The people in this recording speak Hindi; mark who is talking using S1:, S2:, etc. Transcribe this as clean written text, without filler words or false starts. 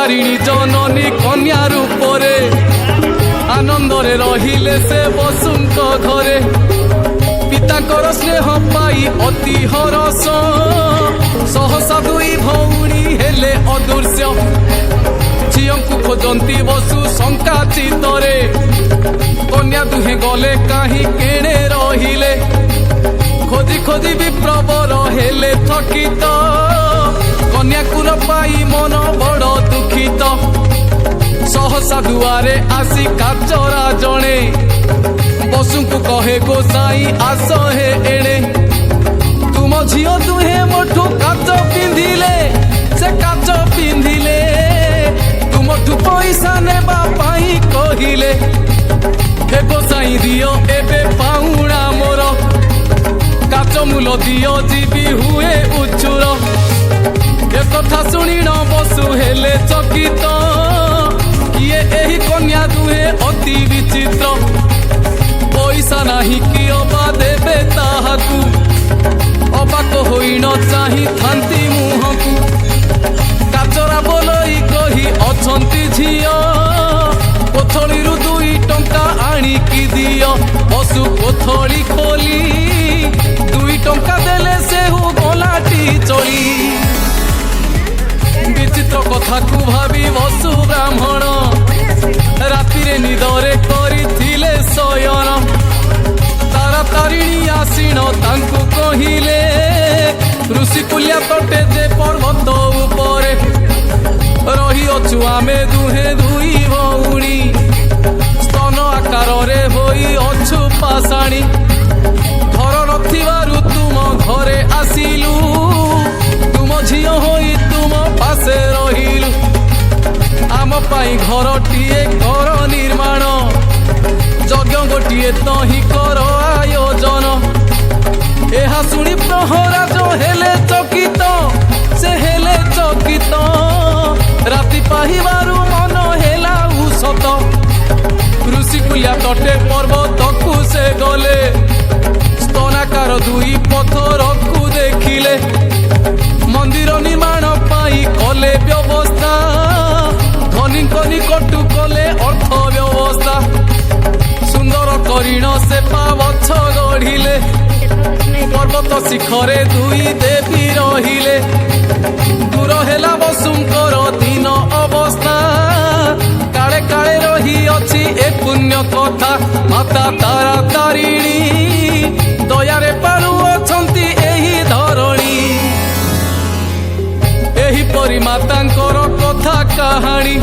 S1: तारिणी जननी कन्या रूपरे आनंदरे रहिले से बसुंक घरे पिताकर स्नेह पाई अति हरस सहसा दुई भौणी हेले अदृश्य झीओं खोजती बसु शंका चित्तरे कन्या दुहे गले कहीं केणे रहिले खोजी खोजी विप्रवर हेले थकित कन्याकुर पाई मन बड़ दुखित सहसा दुआरे आसी काचरा जणे बसुंकु कहे गोसाई आस हे एणे तुम झियो दुहे मोठू काच पिंधिले से काच पिंधिले तुमठू पैसा नेबा पाई कहिले हे गोसाई दियो एबे पाउणा मोर काच मूल दियो जीवी हुए उचुर ए कथा शुणी न बसु हेले चकित किए एही कन्या दुहे अति विचित्र पैसा नाही कि अबा देबे ताहाकू अबाक होई न चाही थांती मुहकू काचरा बोलई कही अछंती झियो कोथळीरु 2 टंका आनिकी दियो बसु कोथळी खोली 2 टंका देले से हु गलाटी चली विचित्र कथा को भावी बसु ब्राह्मण रातिरे निदरे करिथिले शयन तारा तारिणी आसीन तांकु कहिले ऋषिकुल्या तटे जे पर्वत उपरे रही अछु आमे दुहे दुई भौणी स्तन आकाररे होई अछु पाषाणी घर नथिबारु तुम घरे आसिलु तुम झियो होई तुम पासे रहिलु आम पाई घरटिए कर निर्माण यज्ञ गोटिए तही कर आयोजन एहा शुणी प्रहराज हेले चकित से हेले चकित राति पाहिबारु मन हेला उषत ऋषिकुल्या तटे पर्वतकु से गले स्तनाकार 2 पत्थरकु देखिले मंदिर निर्माण पाई कले व्यवस्था धनी निकटू कले अर्थ व्यवस्था सुंदर करीण से पावछ गढ़िले पर्वत शिखरे 2 देवी रहिले दूर हेला बसुंकर दिन अवस्था काले काले रही अछि ए पुण्य कथा माता तारा तारिणी दयारे पालु अछंती एही धरणी एही परी मातांकर कथा कहानी।